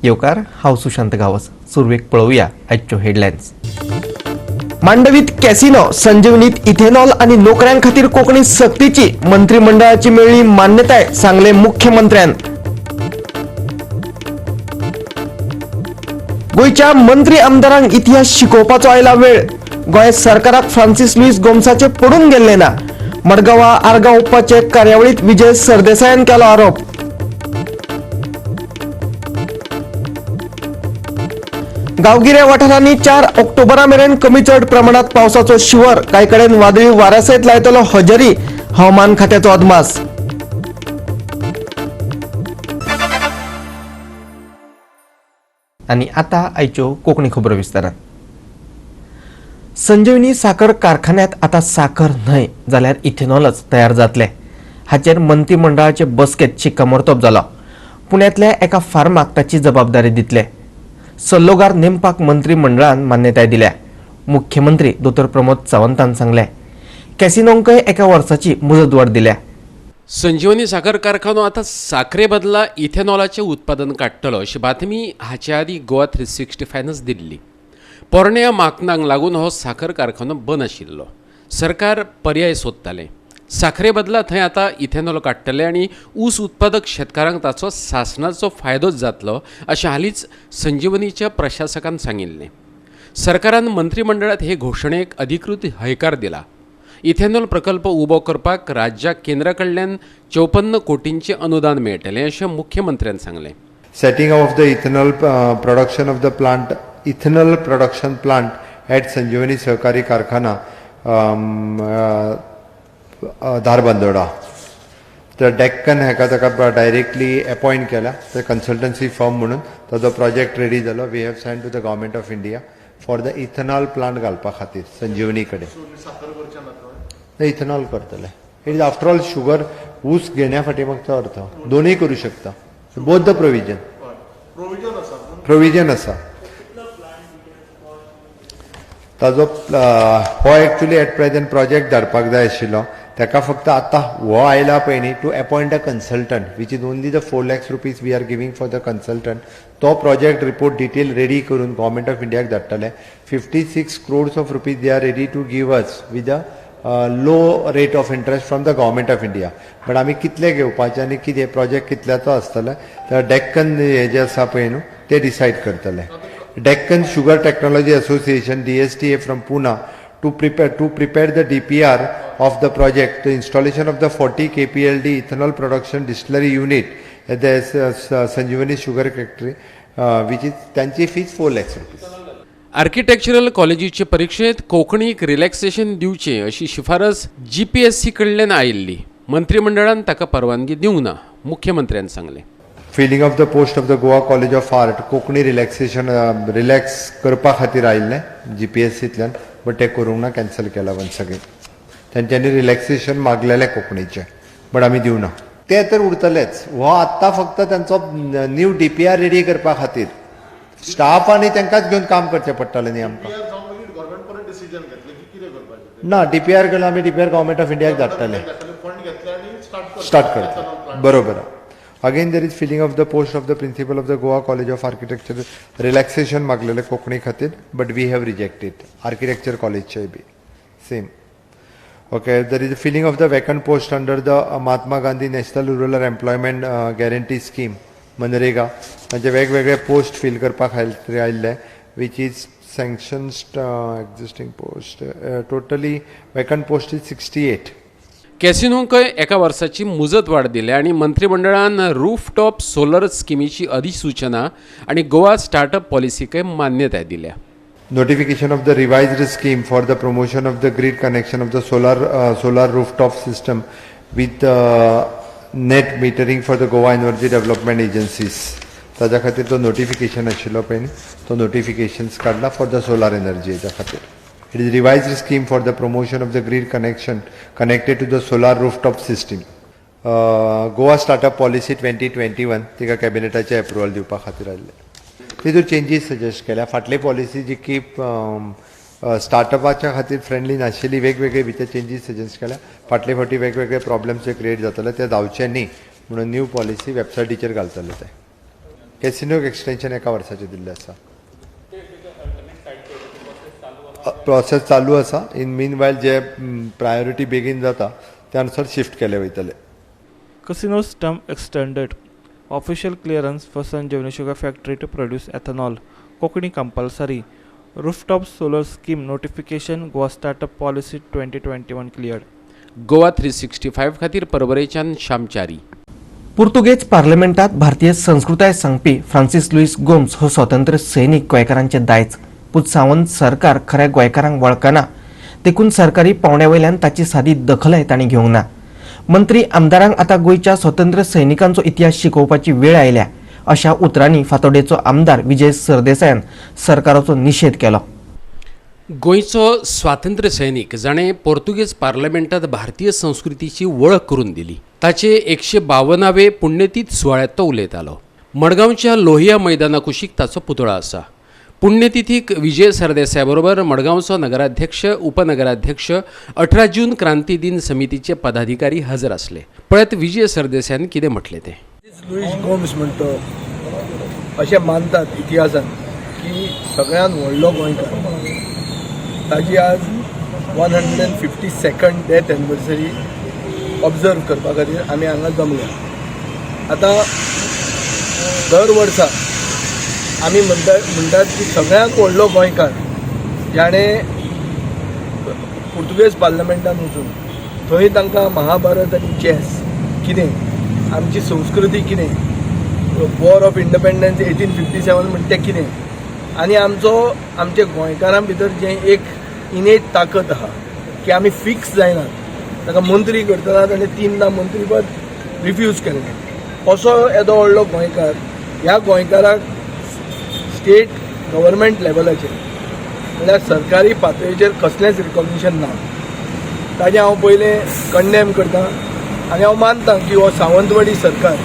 येवकार हांव सुशांत गावस. सुरवेक पळोवया आजच्यो हेडलायन्स. मांडवीत कॅसिनो, संजीवनीत इथेनॉल आणि नोकऱ्यां खातीर कोंकणी सक्तीची मंत्रिमंडळाची मेळ्ळी मान्यताय, सांगले मुख्यमंत्र्यान. गोयच्या मंत्री आमदारांक इतिहास शिकोवपाचो आयला वेळ. गोंय सरकाराक फ्रांसीस लुईस गोमसाचे पडून गेल्ले ना. मडगांवा आर्गां ओपपाचे कार्यावळीत विजय सरदेसायान केलो आरोप. गांवगिऱ्या वाठारांनी 4 ऑक्टोबरा मेरेन कमी चड प्रमाणात पावसाचो शिवर. कांय कडेन वादळी वाऱ्या सयत लायतलो हजेरी, हवामान खात्याचो अदमास. आनी आतां आयच्यो कोंकणी खबरो विस्तारात. संजीवनी साखर कारखान्यात आता साखर न्हय जाल्यार इथेनॉलच तयार जातले. हाचेर मंत्रिमंडळाचे बसकेत शिक्कामोर्तब जालो. पुण्यातल्या एका फार्माक ताची जबाबदारी दितले. सल्लोगार नेमपाक मंत्रिमंडळान मान्यताय दिल्या. मुख्यमंत्री दोतोर प्रमोद सावंतान सांगले. कॅसिनोंकय एका वर्साची मुजतवाड दिल्या. संजीवनी साखर कारखानो आता साखरे बदला इथेनॉलाचे उत्पादन काडटलो अशी बातमी हाचे आदी गोवा 365नच दिल्ली. पोरण्या मागणांक लागून हो साखर कारखानो बंद आशिल्लो. सरकार पर्याय सोदताले. साखरे बदला थंय आता इथेनॉल काडटले आनी ऊस उत्पादक शेतकारांक ताचो शासनाचो फायदोच जातलो अशें हालींच संजीवनीच्या प्रशासकान सांगिल्लें. सरकारान मंत्रिमंडळात हे घोशणेक अधिकृत हयकार दिला. इथेनॉल प्रकल्प उबो करपाक राज्याक केंद्रा कडल्यान 54 कोटींचे अनुदान मेळटलें अशें मुख्यमंत्र्यान सांगलें. Setting of the ethanol production plant at Sanjeevani Sahkari Karkhana, Dharbandora. तर डेक्कन हेका ताका डायरेक्टली अपॉइंट केला. तर कन्सल्टन्सी फर्म म्हणून ताजो प्रोजेक्ट रेडी जालो. We have sent to the government of India for the ethanol plant घालपा खातीर संजीवनी कडेन. इथेनॉल करतले. It is after all sugar ऊस घेण्या फाटीमागचो अर्थ. दोनूय करूं शकता. बोथ द प्रोविजन आसा. ताजो हो एक्चुअली एट प्रेजेंट प्रोजेक्ट धाडपाक जाय आशिल्लो. ताका फक्त आतां हो आयला पळय न्ही, to appoint a consultant which is only the 4 lakhs rupees we are giving for the consultant. तो प्रोजेक्ट रिपोर्ट डिटेल रेडी करून गव्हर्मेंट ऑफ इंडियाक धाडटले. 56 crores of rupees they are ready to give us with a low rate of interest from the government of India. But आमी कितले घेवपाचे आनी कितें project कितल्याचो आसतले तर डेक्कन हे जे आसा पळय न्हू ते डिसायड करतले. Deccan Sugar Technology Association DSTA from Pune to prepare the DPR of the project, the installation of the 40 kpld ethanol production distillery unit at the Sanjeevani Sugar Factory, which is त्यांची fees 4 lakhs rupees. Architectural कॉलेजीचे परीक्षेत कोंकणीक relaxation दिवचे अशी शिफारस GPSC कडल्यान आयिल्ली. मंत्रिमंडळान ताका परवानगी दिवंक ना, मुख्यमंत्र्यान सांगलें. Filling of the post of the Goa college of art Konkani relax करपा खातीर आयिल्लें GPSCंतल्यान. बट ते करूंक ना, कॅन्सल केला वन्स अगेन. तेंच्यांनी रिलॅक्सेशन मागलेलें कोंकणीचें बट आमी दिवना. ते तर उरतलेच. हो आत्तां फक्त तांचो न्यू DPR रेडी करपा खातीर. स्टाफ आनी तांकांच घेवन काम करचें पडटलें न्ही आमकां. ना, DPR केलो आमी. DPR गव्हर्मेंट ऑफ इंडियाक धाडटले. स्टार्ट करता. बरोबर. Again, there is filling of the post of the principal of the Goa College of Architecture, relaxation maglele Kokni Khatir, but we have rejected. Architecture College be same. Okay, there is a filling of the vacant post under the Mahatma Gandhi National Rural Employment Guarantee Scheme, Manrega. म्हणजे वेगवेगळे post fill करपाक आयिल्ले, which is sanctions existing post. Totally vacant post is 68. कॅसिनोंकय एका वर्साची मुजत वाड दिल्या आनी मंत्रिमंडळान रूफटॉप सोलर स्किमीची अधिसूचना आनी गोवा स्टार्टअप पॉलिसीकय मान्यताय दिल्या. Notification of the revised scheme for the promotion of the grid connection of the solar rooftop system with net metering for the Goa Energy Development Agencies. ताज्या खातीर तो नोटिफिकेशन आशिल्लो पळय, तो नोटिफिकेशन्स काडला फॉर द सोलार एनर्जीच्या खातीर. It is revised scheme for the promotion of the grid connection connected to the solar rooftop system. Goa Startup Policy 2021 तिका कॅबिनेटाचे approval दिवपा खातीर आयिल्ले. तितूर चेंजीस सजेस्ट केल्या. फाटली पॉलिसी जी की स्टार्टअपाच्या खातीर फ्रेंडली नाशिल्ली, वेगवेगळे भितर चेंजीस सजेस्ट केल्या. फाटले फावटी वेगवेगळे प्रॉब्लेम्स क्रिएट जातले ते जावचे न्ही म्हणून न्यू पॉलिसी वेबसायटीचेर घालतले ते. कॅसिनोक एक्सटेंशन 1 वर्साचें दिल्लें आसा. प्रोसेस चालू आसा. इन मीन वायल जे प्रायोरिटी बेगीन जाता त्या अनुसार शिफ्ट केले वयतले. Casinos term extended. Official clearance for Sanjeevani Sugar Factory to produce ethanol. Kokani compulsory. Rooftop solar scheme notification. Goa startup policy 2021 cleared. Goa 365 खातीर परवरेच्यान शामचारी. पुर्तुगेज पार्लमेंटात भारतीय संस्कृताय सांगपी फ्रांसीस लुईस गोम्स हो स्वातंत्र्य सैनीक गोंयकारांचे दायज. पूत सावंत सरकार खऱ्या गोंयकारांक वळखना, देखून सरकारी पावंड्यावयल्यान ताची सादी दखलय तांणी घेवंक ना. मंत्री आमदारांक आता गोंयच्या स्वातंत्र्य सैनिकांचो इतिहास शिकोवपाची वेळ आयल्या अशा उतरांनी फातोडेचो आमदार विजय सरदेसायान सरकाराचो निशेध केलो. गोंयचो स्वातंत्र्य सैनीक जाणें पोर्तुगेज पार्लमेंटात भारतीय संस्कृतीची वळख करून दिली. ताचे 152वे पुण्यतीथ सुवाळ्यात तो उलयतालो. मडगांवच्या लोहिया मैदाना कुशीक ताचो पुतळो आसा. पुण्यतिथीक विजय सरदेसाय बरोबर मडगांवचो नगराध्यक्ष, उपनगराध्यक्ष, 18 जून क्रांती दिन समितीचे पदाधिकारी हजर आसले. पळयत विजय सरदेसायान कितें म्हटलें तें. लुईस गोम्स म्हणतो अशें मानतात इतिहासान की सगळ्यात व्हडलो गोंयकार. ताजी आज 152nd डेथ एनिवर्सरी ऑब्जर्व करपा खातीर आमी हांगा जमल्या. आतां दर वर्सा आमी म्हणटात की सगळ्यात व्हडलो गोंयकार जाणें पुर्तुगेज पार्लमेंटान वचून थंय तांकां महाभारत आनी चॅस कितें, आमची संस्कृती कितें, वॉर ऑफ इंडिपेंडन्स 1857 म्हणटा तें कितें, आनी आमचे गोंयकारां भितर जें एक इनेट ताकद आहा की आमी फिक्स जायनात. ताका मंत्री करतना ताणें 3दा मंत्रीपद रिफ्यूज केलें. असो येदो व्हडलो गोंयकार, ह्या गोंयकाराक स्टेट गव्हर्मेंट लेवलाचेर म्हणल्यार सरकारी पातळीचेर कसलेंच रिकॉग्निशन ना. ताजें हांव पयलें कंडेम करतां आनी हांव मानतां की हो सावंतवाडी सरकार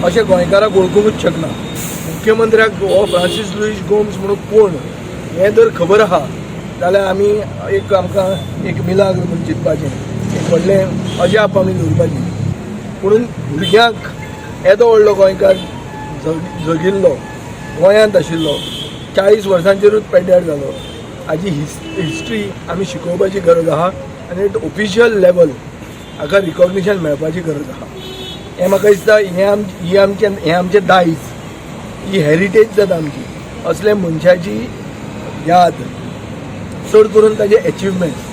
अशें गोंयकाराक वळखूंकूच शकना. मुख्यमंत्र्याक हो फ्रांसीस लुईस गोम्स म्हणून कोण हें जर खबर आहा जाल्यार आमी आमकां एक मिलाग्र म्हणून चिंतपाचें, एक व्हडलें अजाप आमी दवरपाची. म्हणून भुरग्यांक येदो व्हडलो गोंयकार जगिल्लो, गोंयांत आशिल्लो, 40 वर्सांचेरूच पेड्ड्यार जालो, हाजी हिस्ट्री आमी शिकोवपाची गरज आहा आनी एट ऑफिशियल लेवल हाका रिकॉग्निशन मेळपाची गरज आहा. हें म्हाका दिसता हें आमचें दायज, ही हेरिटेज जाता आमची. असले मनशाची याद, चड करून ताजे एचिवमेंट्स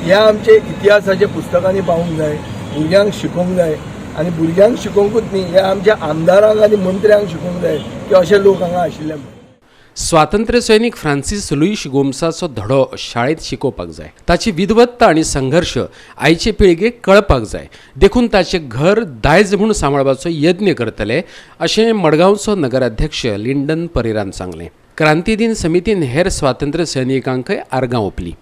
ह्या आमचे इतिहासाच्या पुस्तकांनी पावूंक जाय, भुरग्यांक शिकोवंक जाय. आनी भुरग्यांक शिकोवंकूच न्ही, ह्या आमच्या आमदारांक आनी मंत्र्यांक शिकोवंक जाय की अशे लोक हांगा आशिल्ले म्हणून. स्वातंत्र्य सैनीक फ्रांसीस लुईस गोम्साचो धडो शाळेत शिकोवपाक जाय. ताची विद्वत्ता आनी संघर्श आयचे पिळगेक कळपाक जाय. देखून ताचें घर दायज म्हूण सांबाळपाचो यत्न करतले अशें मडगांवचो नगराध्यक्ष लिंडन परेरान सांगलें. क्रांती दिन समितीन हेर स्वातंत्र्य सैनिकांकय आर्गां ओंपली.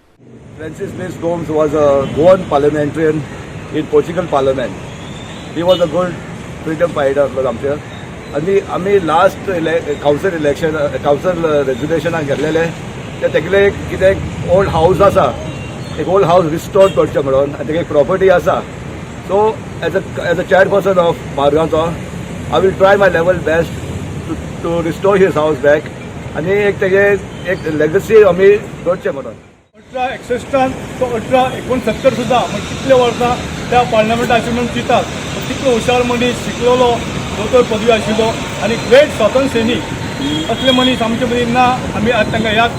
Francis Lewis Gomes was a Goan parliamentarian in Portugal Parliament. He was a good freedom fighter for आमचे. आनी आमी लास्ट काउन्सिल रेजुलेशनाक गेल्लेले ते तेगेले कितें ओल्ड हाऊस आसा, एक ओल्ड हाऊस रिस्टोर करचें म्हणून, आनी तेगे एक प्रॉपर्टी आसा. So as a chairperson of मारगांवचो I will try my level best to restore his house back आनी एक तेगे एक लेगसी आमी करचें म्हणून. 1861 तो 1869 सुद्धा म्हणजे कितले वर्सां त्या पार्लमेंटात म्हणून चितात. कितलो हुशार मनीस, शिकलेलो, दोतोर पदवी आशिल्लो आनी ग्रेट स्वातंत्र्य सैनीक असले मनीस आमचे मदीं ना. आमी आज तांकां याद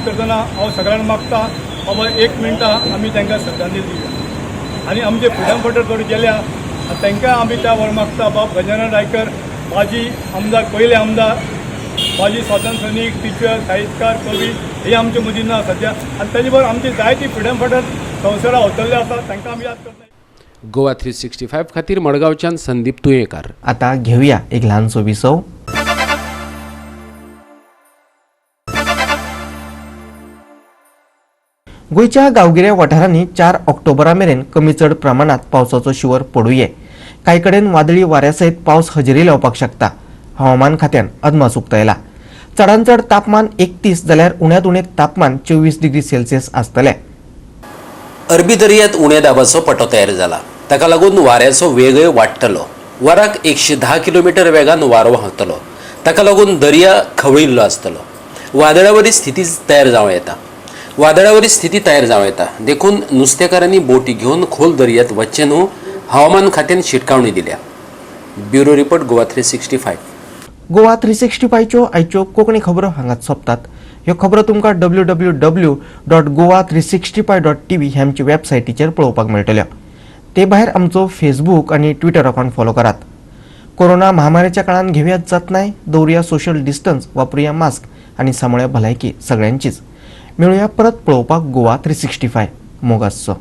करतना हांव सगळ्यांक मागता बाबा 1 मिनटां आमी तांकां श्रद्धांजली दिवया. आनी आमचे फ्रिडम फायटर थोडे गेल्या तांकां आमी त्या वर मागता. बाब गजानन रायकर, माजी आमदार, पयले आमदार, माजी स्वातंत्र्य सैनीक, टिचर, साहित्यकार, कवी हे आमचे मदीं ना सद्या. आनी ताजे बरोबर आमची जायती फ्रिडम फायटर संवसारा अवतरले आसा, तांकां आमी याद करता. गोवा 365 खातीर मडगांवच्यान संदीप तुयेंकार. आता घेऊया एक ल्हानसो विसव. गोंयच्या गांवगिऱ्या वाठारांनी 4 ऑक्टोबरा मेरेन कमी चड प्रमाणात पावसाचो शिवर पडूये. कांय कडेन वादळी वाऱ्या सयत पावस हजेरी लावपाक शकता. हवामान खात्यान अदमास उक्तायला. चडांत चड तापमान 31 जाल्यार उण्यांत उणें तापमान 24 डिग्री सेल्सियस आसतलें. अरबी दर्यांत उण्या दाबाचो पटो तयार जाला. ताका लागून वाऱ्याचो वेगय वाडटलो. वराक 110 किलोमीटर वेगान वारो व्हांवतलो. ताका लागून दर्या खवळिल्लो आसतलो। वादळावरी स्थिती तयार जावं येता। वादळावरी स्थिती तयार जावं येता देखून नुस्तेकारांनी बोटी घेवन खोल दर्यांत वच्चे न्हू हवामान खात्यान शिटकावणी दिल्या। Bureau report Goa 365। गोवा 365च्यो आयच्यो कोंकणी खबरो हांगाच सोंपतात। ह्यो खबरो तुमकां www.goa365.tv हे आमचे वेबसायटीचेर पळोवपाक मेळटल्यो। ते भायर आमचो फेसबूक आनी ट्विटर अकाउंट फॉलो करात। कोरोना महामारीच्या काळात घेवयात जतनाय, दवरुया सोशल डिस्टन्स, वापरुया मास्क आनी सांबाळुया भलायकी सगळ्यांचीच। मेळुया परत पळोवपाक गोवा 365 मोग आसचो।